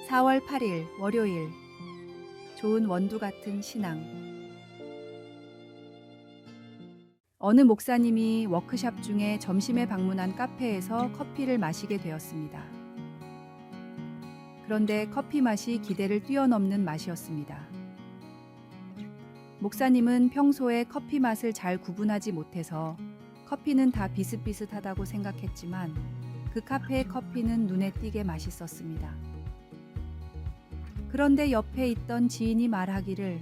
4월 8일 월요일 좋은 원두 같은 신앙. 어느 목사님이 워크숍 중에 점심에 방문한 카페에서 커피를 마시게 되었습니다. 그런데 커피 맛이 기대를 뛰어넘는 맛이었습니다. 목사님은 평소에 커피 맛을 잘 구분하지 못해서 커피는 다 비슷비슷하다고 생각했지만 그 카페의 커피는 눈에 띄게 맛있었습니다. 그런데 옆에 있던 지인이 말하기를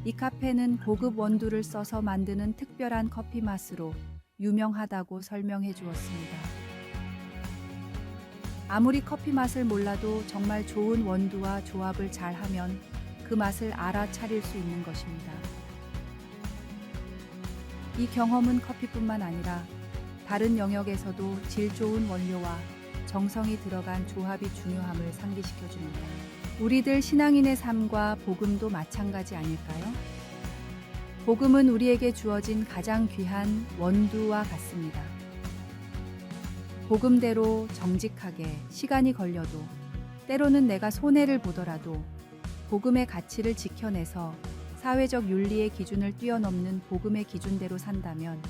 이 카페는 고급 원두를 써서 만드는 특별한 커피 맛으로 유명하다고 설명해 주었습니다. 아무리 커피 맛을 몰라도 정말 좋은 원두와 조합을 잘하면 그 맛을 알아차릴 수 있는 것입니다. 이 경험은 커피뿐만 아니라 다른 영역에서도 질 좋은 원료와 정성이 들어간 조합이 중요함을 상기시켜 줍니다. 우리들 신앙인의 삶과 복음도 마찬가지 아닐까요? 복음은 우리에게 주어진 가장 귀한 원두와 같습니다. 복음대로 정직하게 시간이 걸려도 때로는 내가 손해를 보더라도 복음의 가치를 지켜내서 사회적 윤리의 기준을 뛰어넘는 복음의 기준대로 산다면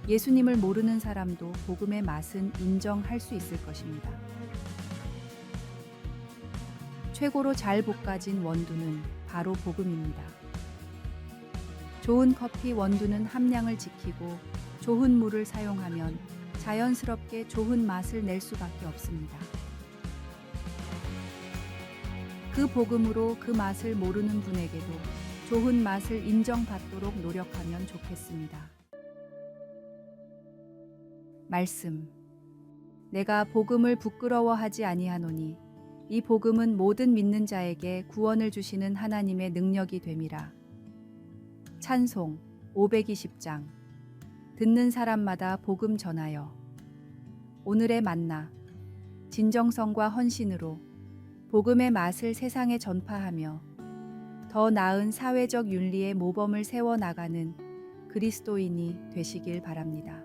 예수님을 모르는 사람도 복음의 맛은 인정할 수 있을 것입니다. 최고로 잘 볶아진 원두는 바로 복음입니다. 좋은 커피 원두는 함량을 지키고 좋은 물을 사용하면 자연스럽게 좋은 맛을 낼 수밖에 없습니다. 그 복음으로 그 맛을 모르는 분에게도 좋은 맛을 인정받도록 노력하면 좋겠습니다. 말씀. 내가 복음을 부끄러워하지 아니하노니 이 복음은 모든 믿는 자에게 구원을 주시는 하나님의 능력이 됨이라. 찬송 520장. 듣는 사람마다 복음 전하여. 오늘의 만나. 진정성과 헌신으로 복음의 맛을 세상에 전파하며 더 나은 사회적 윤리의 모범을 세워나가는 그리스도인이 되시길 바랍니다.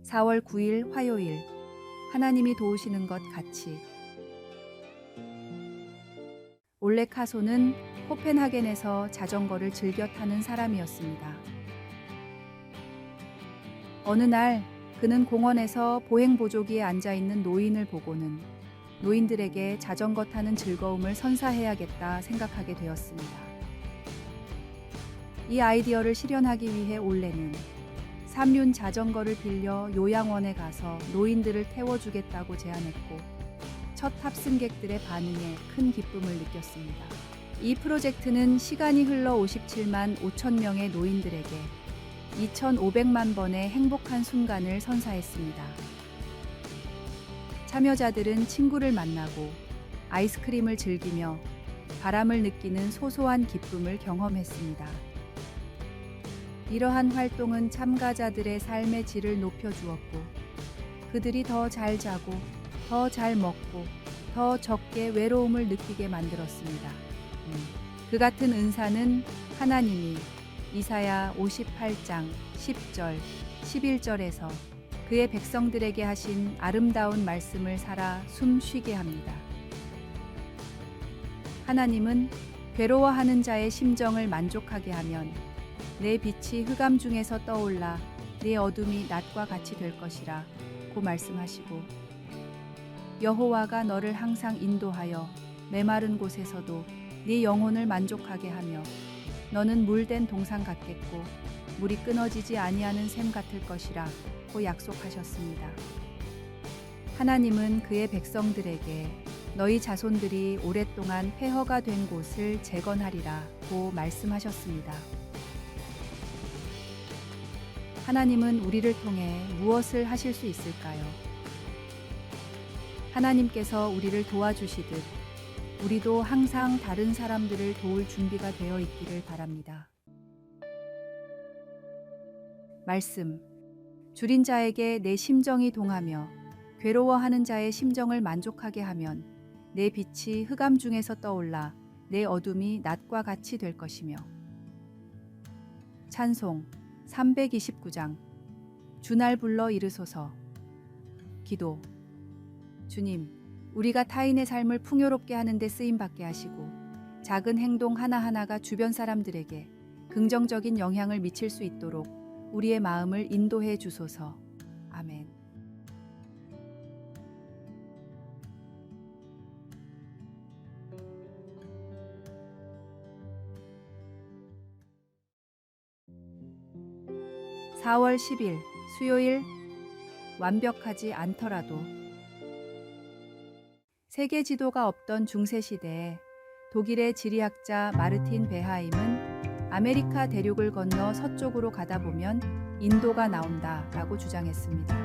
(4월 9일) 화요일. 하나님이 도우시는 것 같이. 올레 카소는 코펜하겐에서 자전거를 즐겨 타는 사람이었습니다. 어느 날 그는 공원에서 보행보조기에 앉아있는 노인을 보고는 노인들에게 자전거 타는 즐거움을 선사해야겠다 생각하게 되었습니다. 이 아이디어를 실현하기 위해 올레는 삼륜 자전거를 빌려 요양원에 가서 노인들을 태워주겠다고 제안했고 첫 탑승객들의 반응에 큰 기쁨을 느꼈습니다. 이 프로젝트는 시간이 흘러 57만 5천 명의 노인들에게 2,500만 번의 행복한 순간을 선사했습니다. 참여자들은 친구를 만나고 아이스크림을 즐기며 바람을 느끼는 소소한 기쁨을 경험했습니다. 이러한 활동은 참가자들의 삶의 질을 높여주었고 그들이 더 잘 자고 더 잘 먹고 더 적게 외로움을 느끼게 만들었습니다. 그 같은 은사는 하나님이 이사야 58장 10절, 11절에서 그의 백성들에게 하신 아름다운 말씀을 살아 숨 쉬게 합니다. 하나님은 괴로워하는 자의 심정을 만족하게 하면 내 빛이 흑암 중에서 떠올라 내 어둠이 낮과 같이 될 것이라 고 말씀하시고 여호와가 너를 항상 인도하여 메마른 곳에서도 네 영혼을 만족하게 하며 너는 물된 동산 같겠고 물이 끊어지지 아니하는 샘 같을 것이라 고 약속하셨습니다. 하나님은 그의 백성들에게 너희 자손들이 오랫동안 폐허가 된 곳을 재건하리라 고 말씀하셨습니다. 하나님은 우리를 통해 무엇을 하실 수 있을까요? 하나님께서 우리를 도와주시듯 우리도 항상 다른 사람들을 도울 준비가 되어 있기를 바랍니다. 말씀. 줄인 자에게 내 심정이 동하며 괴로워하는 자의 심정을 만족하게 하면 내 빛이 흑암 중에서 떠올라 내 어둠이 낮과 같이 될 것이며. 찬송 329장. 주날 불러 이르소서. 기도. 주님, 우리가 타인의 삶을 풍요롭게 하는 데 쓰임 받게 하시고 작은 행동 하나하나가 주변 사람들에게 긍정적인 영향을 미칠 수 있도록 우리의 마음을 인도해 주소서. 아멘. (4월 10일) 수요일. 완벽하지 않더라도. 세계 지도가 없던 중세 시대에 독일의 지리학자 마르틴 베하임은 아메리카 대륙을 건너 서쪽으로 가다 보면 인도가 나온다라고 주장했습니다.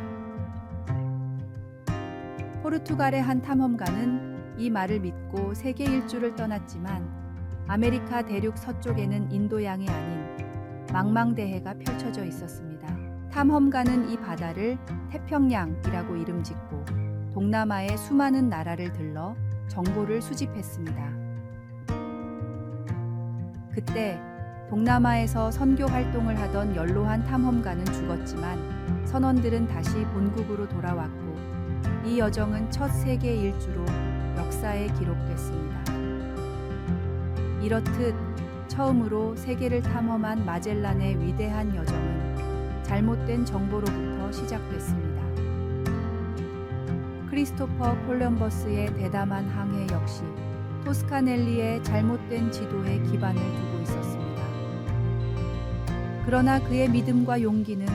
포르투갈의 한 탐험가는 이 말을 믿고 세계 일주를 떠났지만 아메리카 대륙 서쪽에는 인도양이 아닌 망망대해가 펼쳐져 있었습니다. 탐험가는 이 바다를 태평양이라고 이름 짓고 동남아의 수많은 나라를 들러 정보를 수집했습니다. 그때 동남아에서 선교 활동을 하던 연로한 탐험가는 죽었지만 선원들은 다시 본국으로 돌아왔고 이 여정은 첫 세계 일주로 역사에 기록됐습니다. 이렇듯 처음으로 세계를 탐험한 마젤란의 위대한 여정은 잘못된 정보로부터 시작됐습니다. 크리스토퍼 콜럼버스의 대담한 항해 역시 토스카넬리의 잘못된 지도에 기반을 두고 있었습니다. 그러나 그의 믿음과 용기는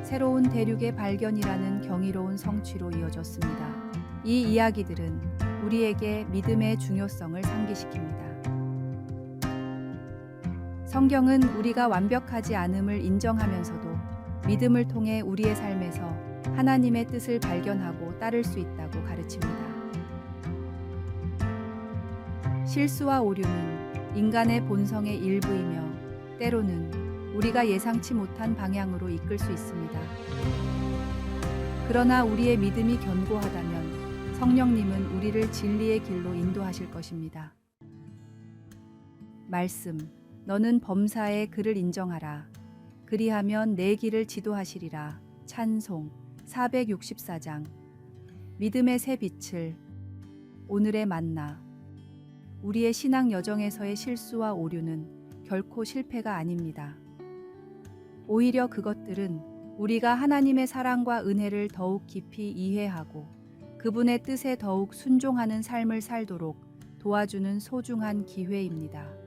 새로운 대륙의 발견이라는 경이로운 성취로 이어졌습니다. 이 이야기들은 우리에게 믿음의 중요성을 상기시킵니다. 성경은 우리가 완벽하지 않음을 인정하면서도 믿음을 통해 우리의 삶에서 하나님의 뜻을 발견하고 따를 수 있다고 가르칩니다. 실수와 오류는 인간의 본성의 일부이며 때로는 우리가 예상치 못한 방향으로 이끌 수 있습니다. 그러나 우리의 믿음이 견고하다면 성령님은 우리를 진리의 길로 인도하실 것입니다. 말씀. 너는 범사에 그를 인정하라. 그리하면 내 길을 지도하시리라. 찬송 464장. 믿음의 새 빛을. 오늘의 만나. 우리의 신앙 여정에서의 실수와 오류는 결코 실패가 아닙니다. 오히려 그것들은 우리가 하나님의 사랑과 은혜를 더욱 깊이 이해하고 그분의 뜻에 더욱 순종하는 삶을 살도록 도와주는 소중한 기회입니다.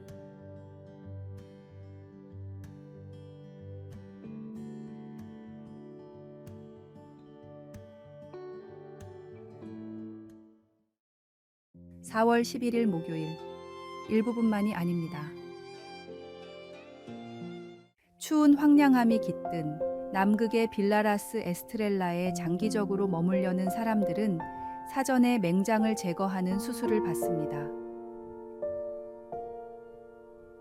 (4월 11일) 목요일. 일부분만이 아닙니다. 추운 황량함이 깃든 남극의 빌라라스 에스트렐라에 장기적으로 머물려는 사람들은 사전에 맹장을 제거하는 수술을 받습니다.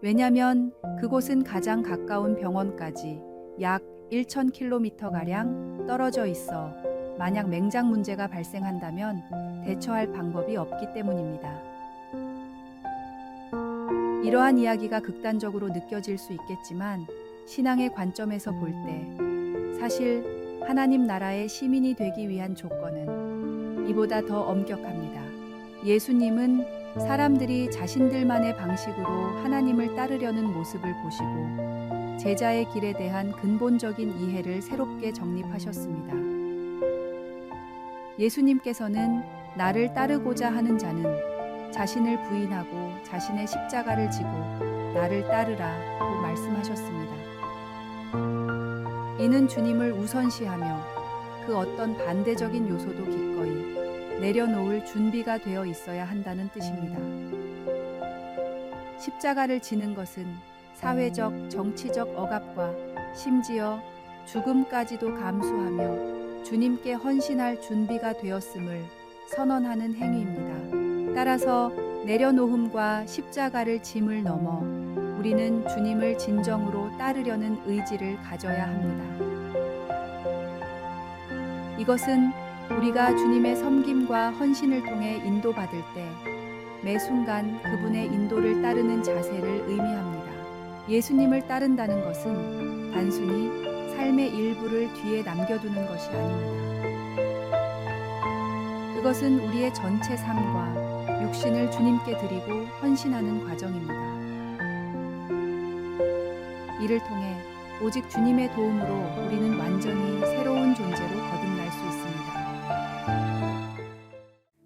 왜냐면 그곳은 가장 가까운 병원까지 약 1,000km가량 떨어져 있어 만약 맹장 문제가 발생한다면 대처할 방법이 없기 때문입니다. 이러한 이야기가 극단적으로 느껴질 수 있겠지만 신앙의 관점에서 볼 때 사실 하나님 나라의 시민이 되기 위한 조건은 이보다 더 엄격합니다. 예수님은 사람들이 자신들만의 방식으로 하나님을 따르려는 모습을 보시고 제자의 길에 대한 근본적인 이해를 새롭게 정립하셨습니다. 예수님께서는 나를 따르고자 하는 자는 자신을 부인하고 자신의 십자가를 지고 나를 따르라고 말씀하셨습니다. 이는 주님을 우선시하며 그 어떤 반대적인 요소도 기꺼이 내려놓을 준비가 되어 있어야 한다는 뜻입니다. 십자가를 지는 것은 사회적, 정치적 억압과 심지어 죽음까지도 감수하며 주님께 헌신할 준비가 되었음을 선언하는 행위입니다. 따라서 내려놓음과 십자가를 짐을 넘어 우리는 주님을 진정으로 따르려는 의지를 가져야 합니다. 이것은 우리가 주님의 섬김과 헌신을 통해 인도받을 때 매 순간 그분의 인도를 따르는 자세를 의미합니다. 예수님을 따른다는 것은 단순히 삶의 일부를 뒤에 남겨두는 것이 아닙니다. 그것은 우리의 전체 삶과 육신을 주님께 드리고 헌신하는 과정입니다. 이를 통해 오직 주님의 도움으로 우리는 완전히 새로운 존재로 거듭날 수 있습니다.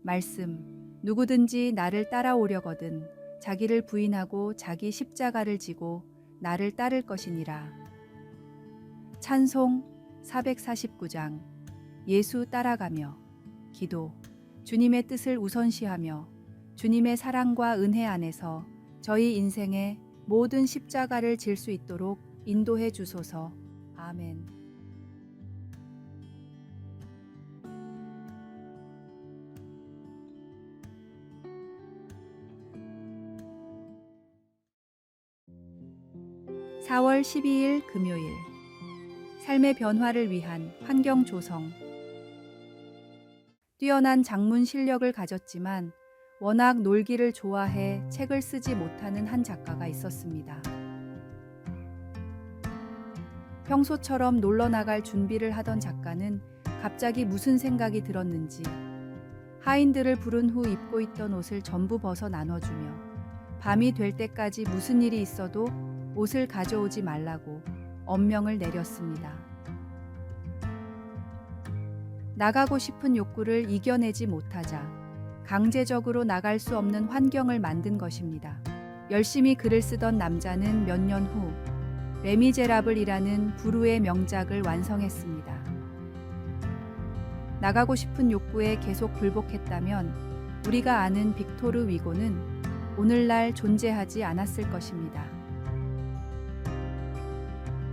말씀, 누구든지 나를 따라오려거든 자기를 부인하고 자기 십자가를 지고 나를 따를 것이니라. 찬송 449장. 예수 따라가며. 기도. 주님의 뜻을 우선시하며 주님의 사랑과 은혜 안에서 저희 인생의 모든 십자가를 질 수 있도록 인도해 주소서. 아멘. (4월 12일) 금요일. 삶의 변화를 위한 환경 조성. 뛰어난 작문 실력을 가졌지만 워낙 놀기를 좋아해 책을 쓰지 못하는 한 작가가 있었습니다. 평소처럼 놀러 나갈 준비를 하던 작가는 갑자기 무슨 생각이 들었는지 하인들을 부른 후 입고 있던 옷을 전부 벗어 나눠주며 밤이 될 때까지 무슨 일이 있어도 옷을 가져오지 말라고 엄명을 내렸습니다. 나가고 싶은 욕구를 이겨내지 못하자 강제적으로 나갈 수 없는 환경을 만든 것입니다. 열심히 글을 쓰던 남자는 몇 년 후 레미제라블이라는 부르의 명작을 완성했습니다. 나가고 싶은 욕구에 계속 굴복했다면 우리가 아는 빅토르 위고는 오늘날 존재하지 않았을 것입니다.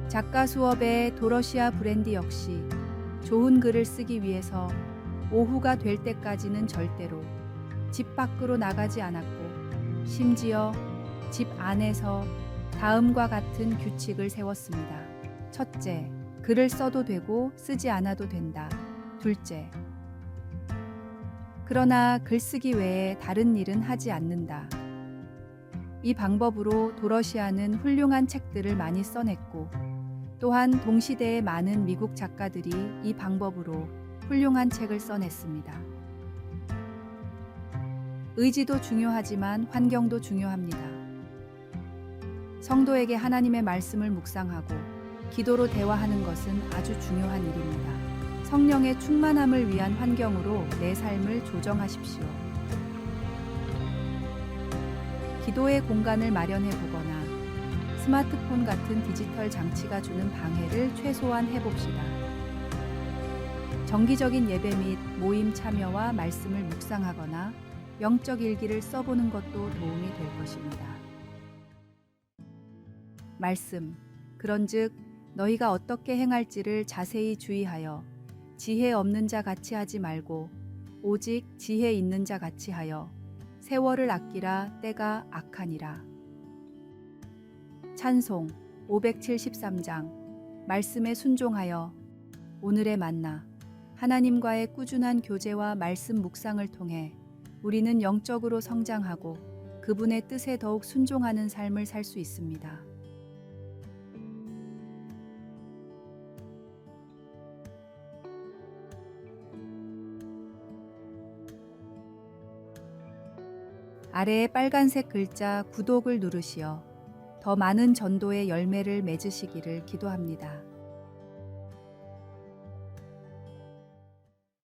작가 수업의 도러시아 브랜디 역시 좋은 글을 쓰기 위해서 오후가 될 때까지는 절대로 집 밖으로 나가지 않았고 심지어 집 안에서 다음과 같은 규칙을 세웠습니다. 첫째, 글을 써도 되고 쓰지 않아도 된다. 둘째, 그러나 글쓰기 외에 다른 일은 하지 않는다. 이 방법으로 도러시아는 훌륭한 책들을 많이 써냈고 또한 동시대의 많은 미국 작가들이 이 방법으로 훌륭한 책을 써냈습니다. 의지도 중요하지만 환경도 중요합니다. 성도에게 하나님의 말씀을 묵상하고 기도로 대화하는 것은 아주 중요한 일입니다. 성령의 충만함을 위한 환경으로 내 삶을 조정하십시오. 기도의 공간을 마련해 보거나 스마트폰 같은 디지털 장치가 주는 방해를 최소화해 봅시다. 정기적인 예배 및 모임 참여와 말씀을 묵상하거나 영적 일기를 써보는 것도 도움이 될 것입니다. 말씀. 그런즉 너희가 어떻게 행할지를 자세히 주의하여 지혜 없는 자 같이 하지 말고 오직 지혜 있는 자 같이 하여 세월을 아끼라. 때가 악하니라. 찬송 573장. 말씀에 순종하여. 오늘의 만나. 하나님과의 꾸준한 교제와 말씀 묵상을 통해 우리는 영적으로 성장하고 그분의 뜻에 더욱 순종하는 삶을 살 수 있습니다. 아래의 빨간색 글자 구독을 누르시어 더 많은 전도의 열매를 맺으시기를 기도합니다.